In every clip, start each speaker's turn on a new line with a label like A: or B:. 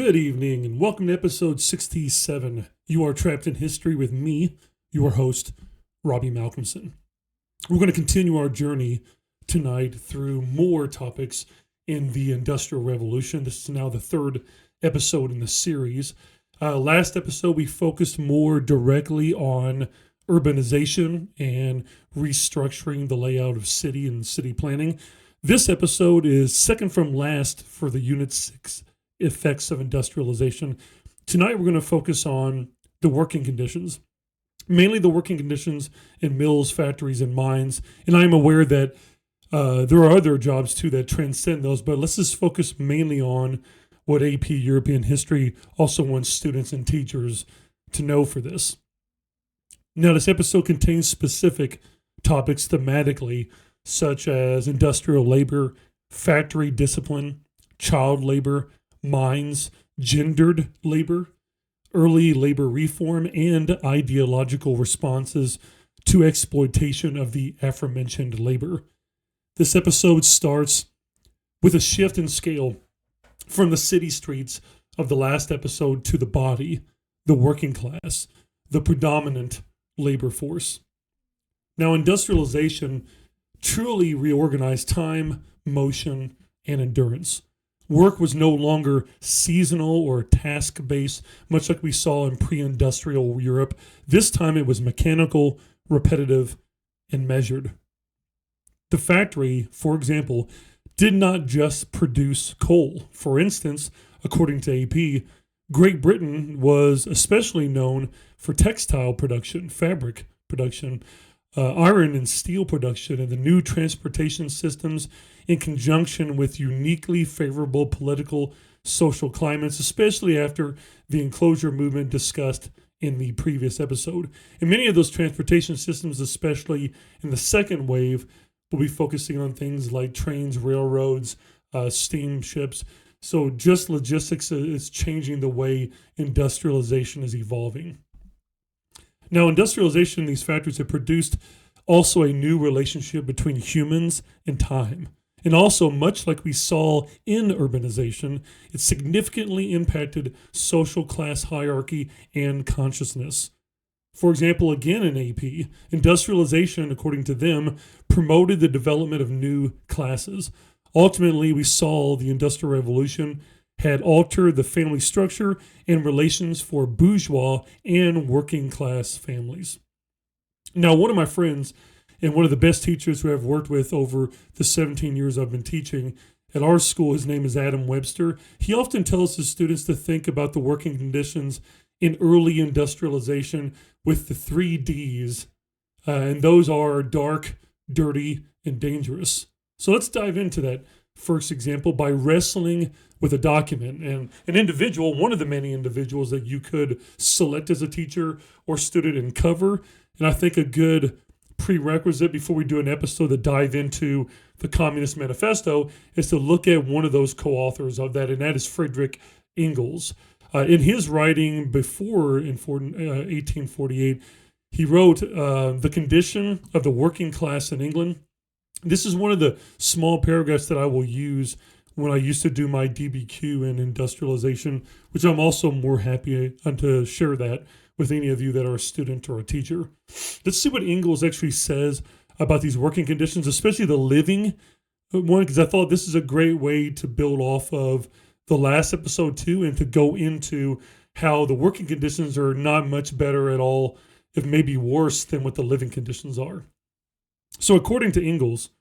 A: Good evening and welcome to episode 67. You are trapped in history with me, your host, Robbie Malcolmson. We're going to continue our journey tonight through more topics in the Industrial Revolution. This is now the third episode in the series. Last episode, we focused more directly on urbanization and restructuring the layout of city and city planning. This episode is second from last for the Unit 6 Effects of Industrialization. Tonight, we're going to focus on the working conditions, mainly the working conditions in mills, factories, and mines. And I'm aware that there are other jobs too that transcend those, but let's just focus mainly on what AP European History also wants students and teachers to know for this. Now, this episode contains specific topics thematically, such as industrial labor, factory discipline, child labor, mines, gendered labor, early labor reform, and ideological responses to exploitation of the aforementioned labor. This episode starts with a shift in scale from the city streets of the last episode to the body, the working class, the predominant labor force. Now, industrialization truly reorganized time, motion, and endurance. Work was no longer seasonal or task-based, much like we saw in pre-industrial Europe. This time it was mechanical, repetitive, and measured. The factory, for example, did not just produce coal. For instance, according to AP, Great Britain was especially known for textile production, fabric production, iron and steel production, and the new transportation systems in conjunction with uniquely favorable political, social climates, especially after the enclosure movement discussed in the previous episode. And many of those transportation systems, especially in the second wave, will be focusing on things like trains, railroads, steamships. So just logistics is changing the way industrialization is evolving. Now, industrialization in these factories have produced also a new relationship between humans and time. And also, much like we saw in urbanization, it significantly impacted social class hierarchy and consciousness. For example, again in AP, industrialization, according to them, promoted the development of new classes. Ultimately, we saw the Industrial Revolution had altered the family structure and relations for bourgeois and working class families. Now, one of my friends and one of the best teachers who I've worked with over the 17 years I've been teaching at our school, his name is Adam Webster. He often tells his students to think about the working conditions in early industrialization with the 3 Ds, and those are dark, dirty, and dangerous. So let's dive into that first example by wrestling with a document. And an individual, one of the many individuals that you could select as a teacher or student and cover, and I think a good prerequisite before we do an episode that dive into the Communist Manifesto is to look at one of those co-authors of that, and that is Friedrich Engels. In his writing before, in 1848, he wrote The Condition of the Working Class in England. This is one of the small paragraphs that I will use when I used to do my DBQ in industrialization, which I'm also more happy to share that with any of you that are a student or a teacher. Let's see what Engels actually says about these working conditions, especially the living one, because I thought this is a great way to build off of the last episode too, and to go into how the working conditions are not much better at all, if maybe worse than what the living conditions are. So according to Engels,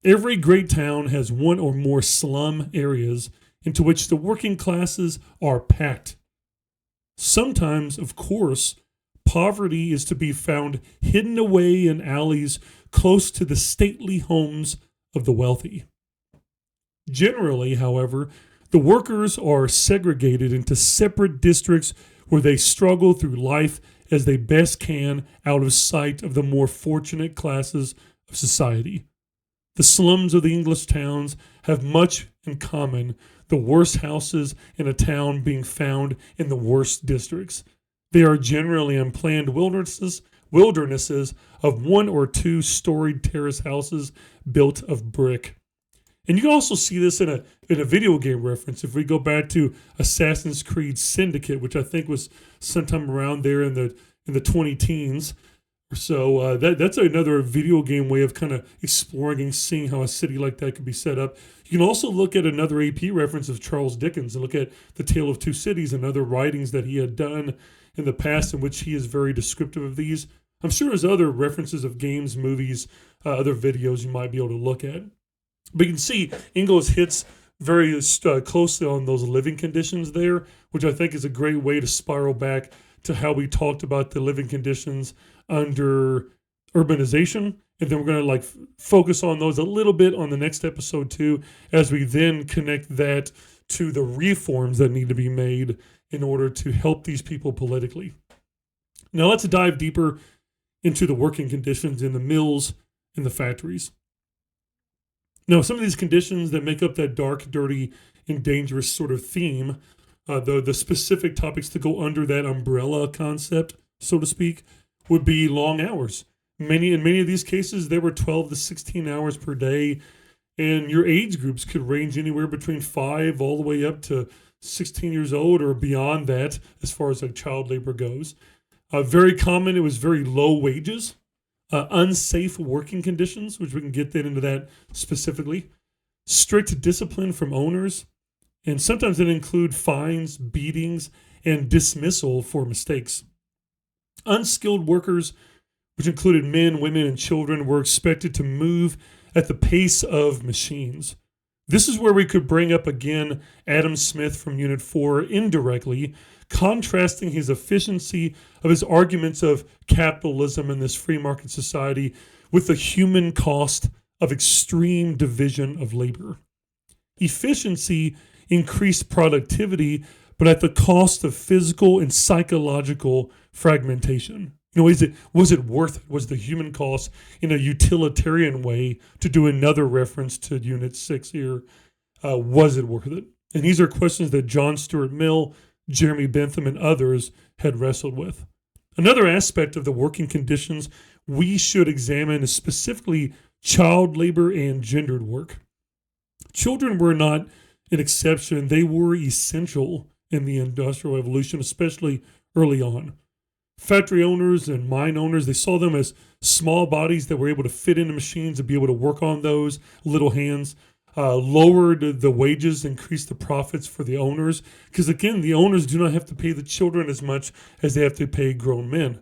A: every great town has one or more slum areas into which the working classes are packed. Sometimes, of course, poverty is to be found hidden away in alleys close to the stately homes of the wealthy. Generally, however, the workers are segregated into separate districts where they struggle through life as they best can out of sight of the more fortunate classes of society. The slums of the English towns have much in common, the worst houses in a town being found in the worst districts. They are generally unplanned wildernesses of 1 or 2 storied terrace houses built of brick. And you can also see this in a video game reference. If we go back to Assassin's Creed Syndicate, which I think was sometime around there in the 20 teens or so, that's another video game way of kind of exploring and seeing how a city like that could be set up. You can also look at another AP reference of Charles Dickens and look at The Tale of Two Cities and other writings that he had done in the past in which he is very descriptive of these. I'm sure there's other references of games, movies, other videos you might be able to look at. But you can see Ingalls hits very closely on those living conditions there, which I think is a great way to spiral back to how we talked about the living conditions under urbanization. And then we're going to focus on those a little bit on the next episode too, as we then connect that to the reforms that need to be made in order to help these people politically. Now let's dive deeper into the working conditions in the mills and the factories. Now, some of these conditions that make up that dark, dirty, and dangerous sort of theme, the specific topics to go under that umbrella concept, so to speak, would be long hours. In many of these cases, there were 12 to 16 hours per day, and your age groups could range anywhere between 5 all the way up to 16 years old or beyond that as far as child labor goes. Very common, it was very low wages. Unsafe working conditions, which we can get into that specifically, strict discipline from owners, and sometimes it include fines, beatings, and dismissal for mistakes. Unskilled workers, which included men, women, and children, were expected to move at the pace of machines. This is where we could bring up again Adam Smith from Unit 4 indirectly, contrasting his efficiency of his arguments of capitalism in this free market society with the human cost of extreme division of labor. Efficiency increased productivity, but at the cost of physical and psychological fragmentation. Was it worth it? Was the human cost in a utilitarian way, to do another reference to Unit 6 here, was it worth it? And these are questions that John Stuart Mill, Jeremy Bentham, and others had wrestled with. Another aspect of the working conditions we should examine is specifically child labor and gendered work. Children were not an exception. They were essential in the Industrial Revolution, especially early on. Factory owners and mine owners, they saw them as small bodies that were able to fit into machines and be able to work on those little hands. Lowered the wages, increased the profits for the owners. Because again, the owners do not have to pay the children as much as they have to pay grown men.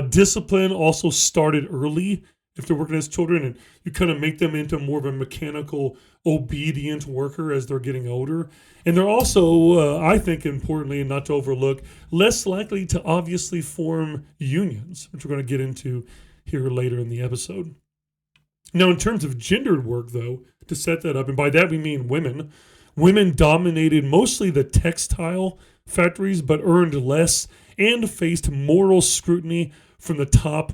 A: Discipline also started early if they're working as children, and you kind of make them into more of a mechanical, obedient worker as they're getting older. And they're also, I think importantly and not to overlook, less likely to obviously form unions, which we're going to get into here later in the episode. Now, in terms of gendered work, though, to set that up, and by that we mean women, women dominated mostly the textile factories, but earned less and faced moral scrutiny from the top,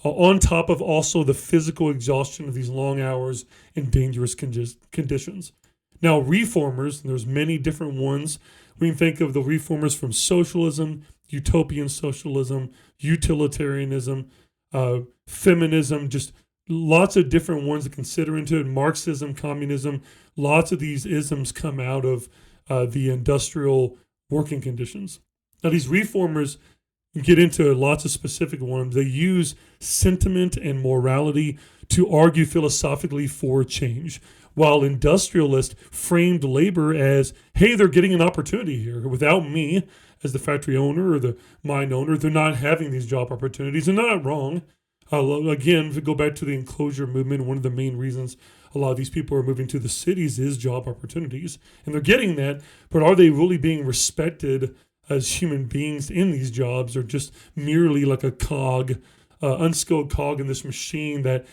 A: on top of also the physical exhaustion of these long hours and dangerous conditions. Now, reformers, and there's many different ones. We can think of the reformers from socialism, utopian socialism, utilitarianism, feminism, just lots of different ones to consider into it. Marxism, communism, lots of these isms come out of the industrial working conditions. Now, these reformers get into lots of specific ones. They use sentiment and morality to argue philosophically for change, while industrialists framed labor as, hey, they're getting an opportunity here. Without me, as the factory owner or the mine owner, they're not having these job opportunities. And they're not wrong. Again, to go back to the enclosure movement, one of the main reasons a lot of these people are moving to the cities is job opportunities. And they're getting that, but are they really being respected as human beings in these jobs, or just merely like a cog, unskilled cog in this machine that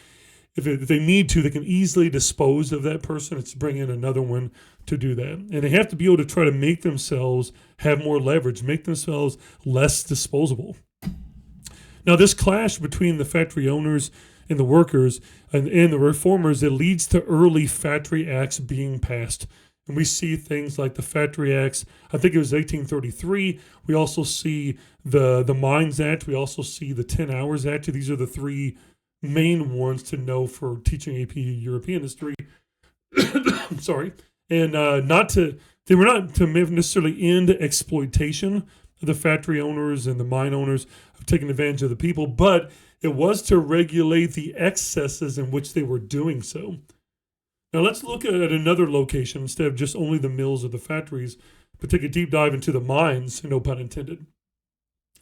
A: if they need to, they can easily dispose of that person. It's bring in another one to do that. And they have to be able to try to make themselves have more leverage, make themselves less disposable. Now, this clash between the factory owners and the workers and the reformers, it leads to early factory acts being passed. And we see things like the Factory Acts. I think it was 1833. We also see the Mines Act. We also see the 10 Hours Act. These are the three main ones to know for teaching AP European history. I'm sorry, and they were not to necessarily end exploitation of the factory owners and the mine owners of taking advantage of the people, but it was to regulate the excesses in which they were doing so. Now let's look at another location instead of just only the mills or the factories, but take a deep dive into the mines, no pun intended.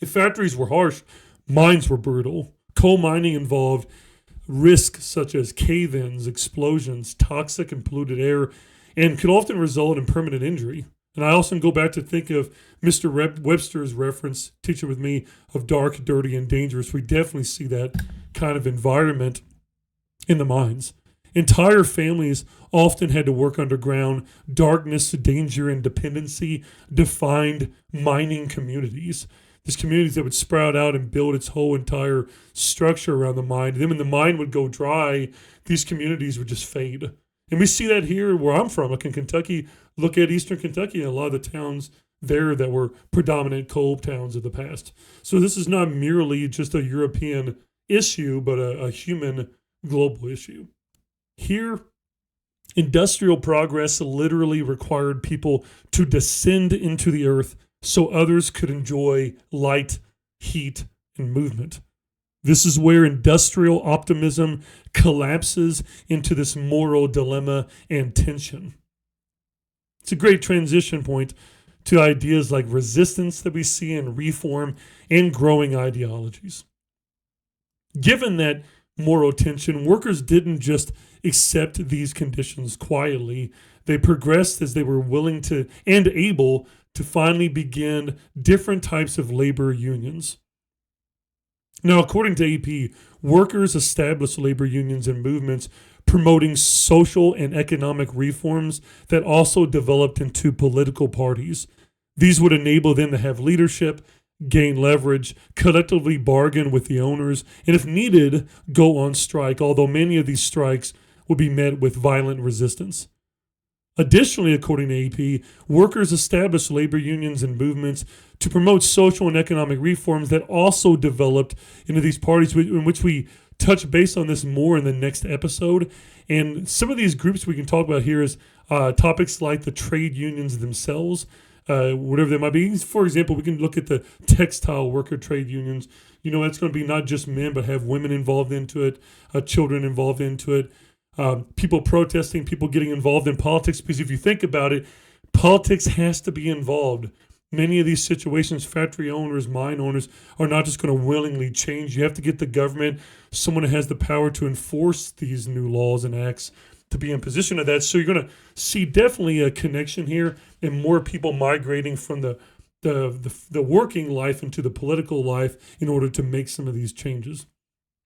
A: If factories were harsh, mines were brutal. Coal mining involved risks such as cave-ins, explosions, toxic and polluted air, and could often result in permanent injury. And I also go back to think of Mr. Webster's reference, Teacher with Me, of dark, dirty, and dangerous. We definitely see that kind of environment in the mines. Entire families often had to work underground. Darkness, danger, and dependency defined mining communities. These communities that would sprout out and build its whole entire structure around the mine. Then when the mine would go dry, these communities would just fade. And we see that here where I'm from, like in Kentucky. Look at Eastern Kentucky and a lot of the towns there that were predominant coal towns of the past. So this is not merely just a European issue, but a human global issue. Here, industrial progress literally required people to descend into the earth so others could enjoy light, heat, and movement. This is where industrial optimism collapses into this moral dilemma and tension. It's a great transition point to ideas like resistance that we see in reform and growing ideologies. Given that moral tension, workers didn't just accept these conditions quietly. They progressed as they were willing to and able to finally begin different types of labor unions. Now, according to AP, workers established labor unions and movements promoting social and economic reforms that also developed into political parties. These would enable them to have leadership, gain leverage, collectively bargain with the owners, and if needed, go on strike, although many of these strikes would be met with violent resistance. Additionally, according to AP, workers established labor unions and movements to promote social and economic reforms that also developed into these parties, in which we touch base on this more in the next episode. And some of these groups we can talk about here is topics like the trade unions themselves, whatever they might be. For example, we can look at the textile worker trade unions. You know, it's going to be not just men, but have women involved into it, children involved into it. People protesting, people getting involved in politics, because if you think about it, politics has to be involved. Many of these situations, factory owners, mine owners, are not just going to willingly change. You have to get the government, someone who has the power to enforce these new laws and acts, to be in position of that. So you're going to see definitely a connection here, and more people migrating from the working life into the political life in order to make some of these changes.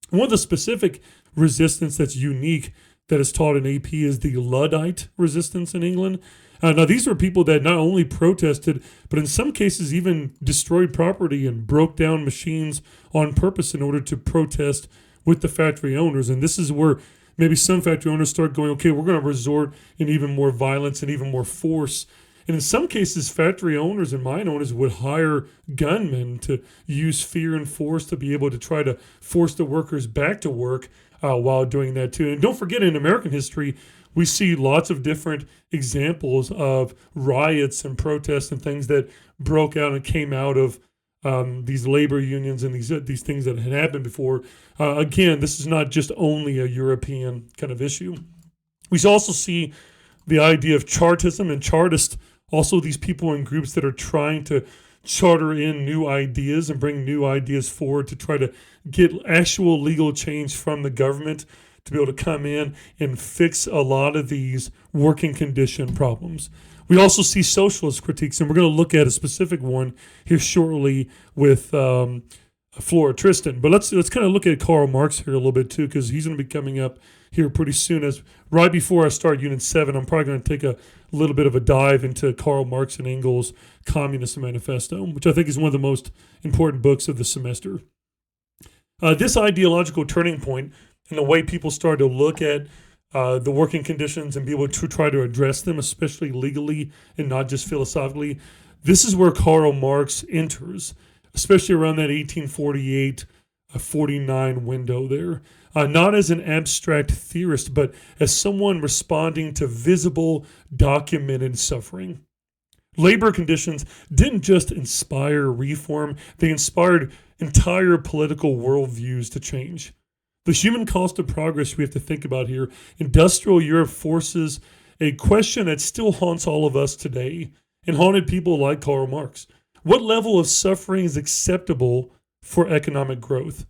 A: One of the specific resistance that's unique that is taught in AP is the Luddite resistance in England. Now, these were people that not only protested, but in some cases even destroyed property and broke down machines on purpose in order to protest with the factory owners. And this is where maybe some factory owners start going, okay, we're going to resort in even more violence and even more force. And in some cases, factory owners and mine owners would hire gunmen to use fear and force to be able to try to force the workers back to work while doing that too. And don't forget, in American history, we see lots of different examples of riots and protests and things that broke out and came out of these labor unions and these things that had happened before. Again, this is not just only a European kind of issue. We also see the idea of Chartism and Chartists, also these people in groups that are trying to charter in new ideas and bring new ideas forward to try to get actual legal change from the government to be able to come in and fix a lot of these working condition problems. We also see socialist critiques, and we're going to look at a specific one here shortly with Flora Tristan. But let's kind of look at Karl Marx here a little bit too, because he's going to be coming up here pretty soon. As right before I start Unit 7, I'm probably going to take a little bit of a dive into Karl Marx and Engels' Communist Manifesto, which I think is one of the most important books of the semester. This ideological turning point and the way people started to look at the working conditions and be able to try to address them, especially legally and not just philosophically, this is where Karl Marx enters, especially around that 1848 49 window there. Not as an abstract theorist, but as someone responding to visible, documented suffering. Labor conditions didn't just inspire reform, they inspired entire political worldviews to change. The human cost of progress we have to think about here, industrial Europe forces a question that still haunts all of us today and haunted people like Karl Marx. What level of suffering is acceptable for economic growth?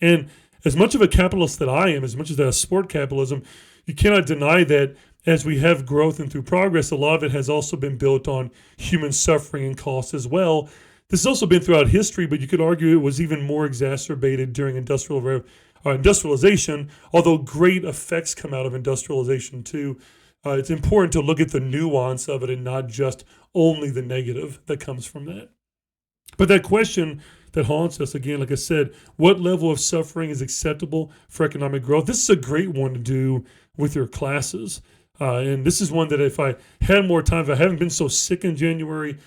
A: And as much of a capitalist that I am, as much as I support capitalism, you cannot deny that as we have growth and through progress, a lot of it has also been built on human suffering and cost as well. This has also been throughout history, but you could argue it was even more exacerbated during industrialization, although great effects come out of industrialization too. It's important to look at the nuance of it and not just only the negative that comes from that. But that question that haunts us, again, like I said, what level of suffering is acceptable for economic growth? This is a great one to do with your classes. And this is one that if I had more time, if I haven't been so sick in January,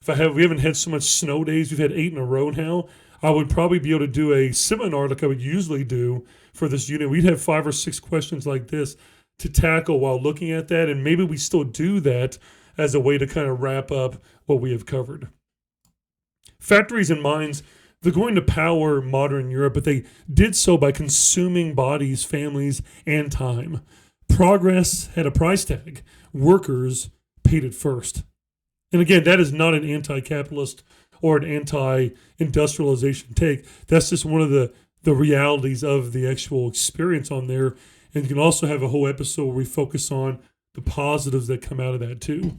A: we haven't had so much snow days, we've had 8 in a row now, I would probably be able to do a seminar like I would usually do for this unit. We'd have 5 or 6 questions like this to tackle while looking at that. And maybe we still do that as a way to kind of wrap up what we have covered. Factories and mines, they're going to power modern Europe, but they did so by consuming bodies, families, and time. Progress had a price tag. Workers paid it first. And again, that is not an anti-capitalist or an anti-industrialization take. That's just one of the realities of the actual experience on there. And you can also have a whole episode where we focus on the positives that come out of that too.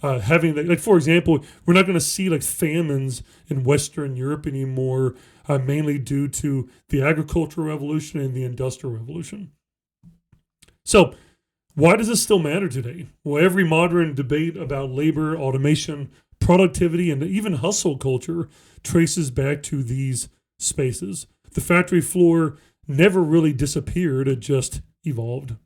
A: Having like for example, we're not going to see like famines in Western Europe anymore, mainly due to the agricultural revolution and the industrial revolution. So why does this still matter today? Well, every modern debate about labor, automation, productivity, and even hustle culture traces back to these spaces. The factory floor never really disappeared, it just evolved.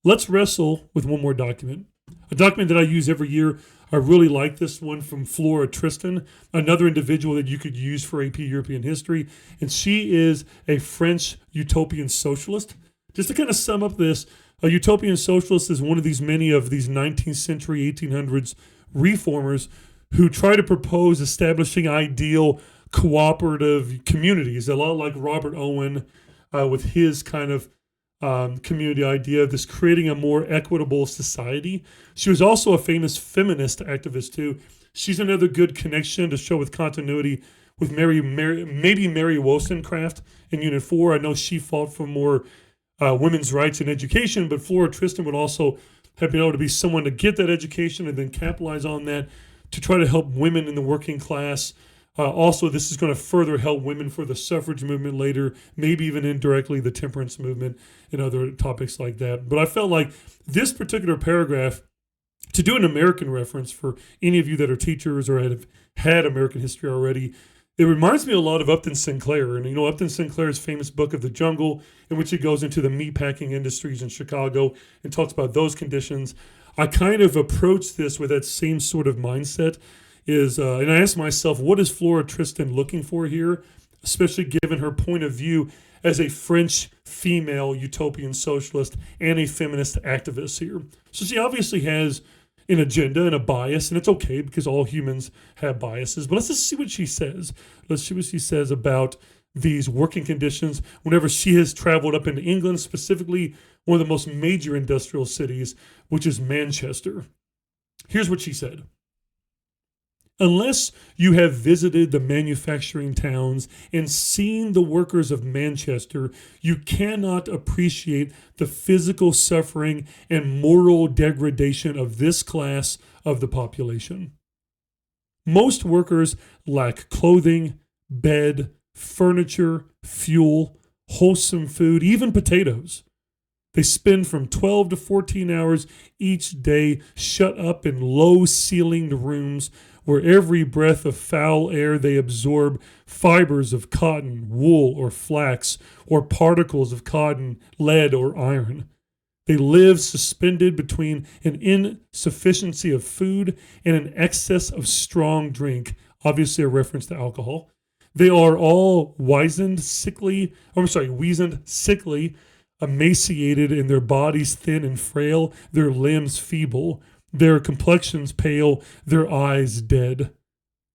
A: Let's wrestle with one more document. A document that I use every year. I really like this one from Flora Tristan, another individual that you could use for AP European history. And she is a French utopian socialist. Just to kind of sum up this, a utopian socialist is one of these many of these 19th century, 1800s reformers who try to propose establishing ideal cooperative communities, a lot like Robert Owen with his kind of community idea of this creating a more equitable society. She was also a famous feminist activist too. She's another good connection to show with continuity with Mary Wollstonecraft in Unit 4. I know she fought for more women's rights and education, but Flora Tristan would also have been able to be someone to get that education and then capitalize on that to try to help women in the working class. Also, this is going to further help women for the suffrage movement later, maybe even indirectly the temperance movement and other topics like that. But I felt like this particular paragraph, to do an American reference for any of you that are teachers or have had American history already, it reminds me a lot of Upton Sinclair. And Upton Sinclair's famous book of The Jungle, in which he goes into the meatpacking industries in Chicago and talks about those conditions. I kind of approach this with that same sort of mindset. And I asked myself, what is Flora Tristan looking for here, especially given her point of view as a French female utopian socialist and a feminist activist here. So she obviously has an agenda and a bias, and it's okay because all humans have biases. But let's just see what she says. Let's see what she says about these working conditions whenever she has traveled up into England, specifically one of the most major industrial cities, which is Manchester. Here's what she said. Unless you have visited the manufacturing towns and seen the workers of Manchester, you cannot appreciate the physical suffering and moral degradation of this class of the population. Most workers lack clothing, bed, furniture, fuel, wholesome food, even potatoes. They spend from 12 to 14 hours each day shut up in low-ceilinged rooms where every breath of foul air they absorb fibers of cotton, wool, or flax, or particles of cotton, lead, or iron. They live suspended between an insufficiency of food and an excess of strong drink, obviously a reference to alcohol. They are all weazened, sickly, emaciated, and their bodies thin and frail, their limbs feeble, their complexions pale, their eyes dead.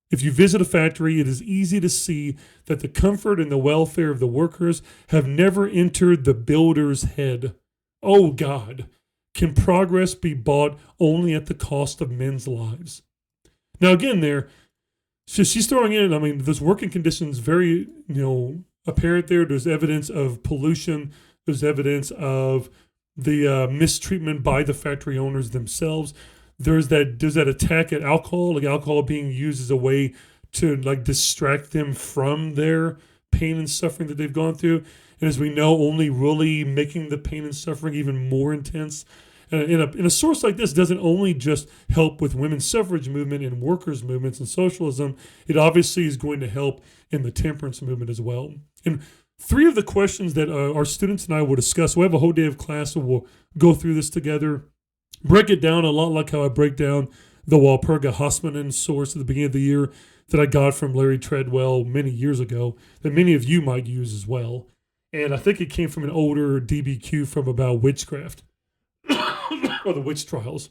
A: If you visit a factory, it is easy to see that the comfort and the welfare of the workers have never entered the builder's head. Oh God, can progress be bought only at the cost of men's lives? Now again, so she's throwing in, those working conditions very, apparent there. There's evidence of pollution. There's evidence of the mistreatment by the factory owners themselves. There's that attack at alcohol, like alcohol being used as a way to distract them from their pain and suffering that they've gone through. And as we know, only really making the pain and suffering even more intense. In a source like this doesn't only just help with women's suffrage movement and workers' movements and socialism, it obviously is going to help in the temperance movement as well. And 3 of the questions that our students and I will discuss, we'll have a whole day of class, so we'll go through this together, break it down a lot like how I break down the Walpurga Hasmonen source at the beginning of the year that I got from Larry Treadwell many years ago, that many of you might use as well. And I think it came from an older DBQ from about witchcraft. Or the witch trials.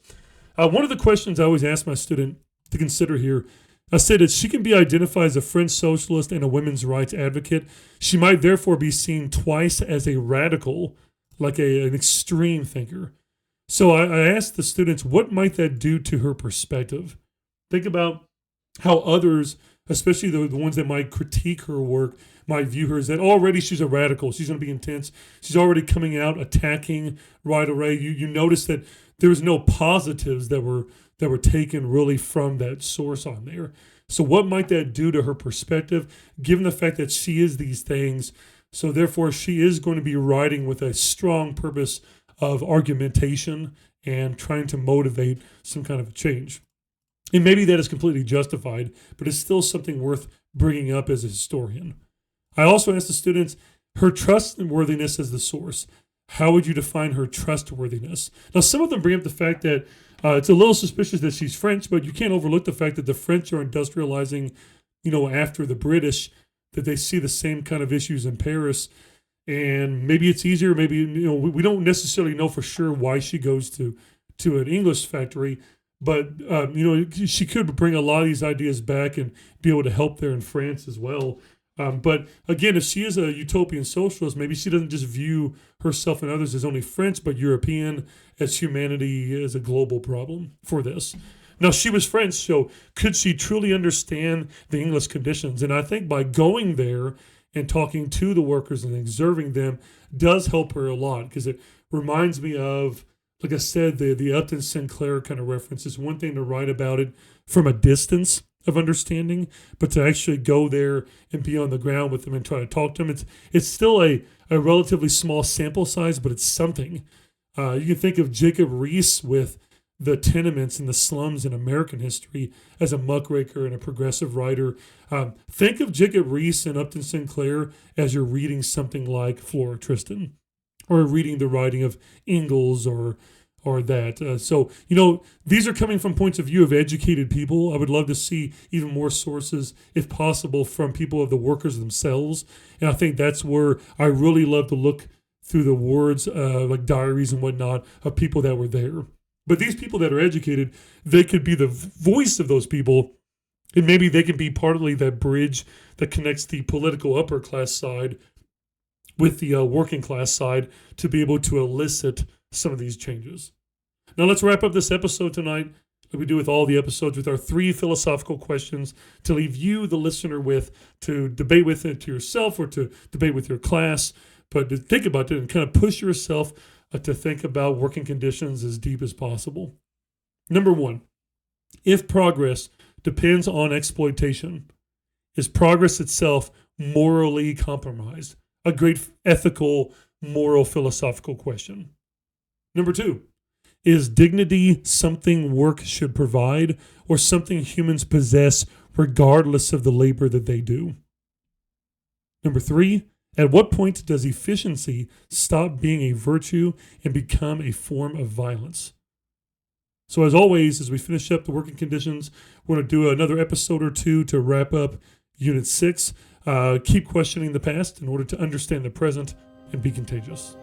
A: One of the questions I always ask my student to consider here, I said that she can be identified as a French socialist and a women's rights advocate. She might therefore be seen twice as a radical, like an extreme thinker. So I asked the students, what might that do to her perspective? Think about how others, especially the ones that might critique her work, might view her as that already she's a radical. She's going to be intense. She's already coming out attacking right away. You notice that there was no positives that were taken really from that source on there. So what might that do to her perspective, given the fact that she is these things? So therefore, she is going to be writing with a strong purpose of argumentation and trying to motivate some kind of a change. And maybe that is completely justified, but it's still something worth bringing up as a historian. I also asked the students her trustworthiness as the source. How would you define her trustworthiness? Now, some of them bring up the fact that it's a little suspicious that she's French, but you can't overlook the fact that the French are industrializing, after the British, that they see the same kind of issues in Paris. And maybe it's easier. Maybe, we don't necessarily know for sure why she goes to an English factory. But, she could bring a lot of these ideas back and be able to help there in France as well. But again, if she is a utopian socialist, maybe she doesn't just view herself and others as only French, but European, as humanity is a global problem for this. Now, she was French, so could she truly understand the English conditions? And I think by going there and talking to the workers and observing them does help her a lot, because it reminds me of, like I said, the Upton Sinclair kind of reference. It's one thing to write about it from a distance of understanding, but to actually go there and be on the ground with them and try to talk to them, it's still a relatively small sample size, but it's something. You can think of Jacob Riis with the tenements and the slums in American history as a muckraker and a progressive writer. Think of Jacob Riis and Upton Sinclair as you're reading something like Flora Tristan, or reading the writing of Ingalls or that. So, these are coming from points of view of educated people. I would love to see even more sources, if possible, from people of the workers themselves. And I think that's where I really love to look through the words, like diaries and whatnot, of people that were there. But these people that are educated, they could be the voice of those people, and maybe they can be partly that bridge that connects the political upper class side with the working class side to be able to elicit some of these changes. Now let's wrap up this episode tonight, like we do with all the episodes, with our 3 philosophical questions to leave you, the listener, with, to debate with it to yourself or to debate with your class, but to think about it and kind of push yourself to think about working conditions as deep as possible. Number 1, if progress depends on exploitation, is progress itself morally compromised? A great ethical, moral, philosophical question. Number 2, is dignity something work should provide or something humans possess regardless of the labor that they do? Number 3, at what point does efficiency stop being a virtue and become a form of violence? So as always, as we finish up the working conditions, we're going to do another episode or 2 to wrap up Unit 6. Keep questioning the past in order to understand the present and be contagious.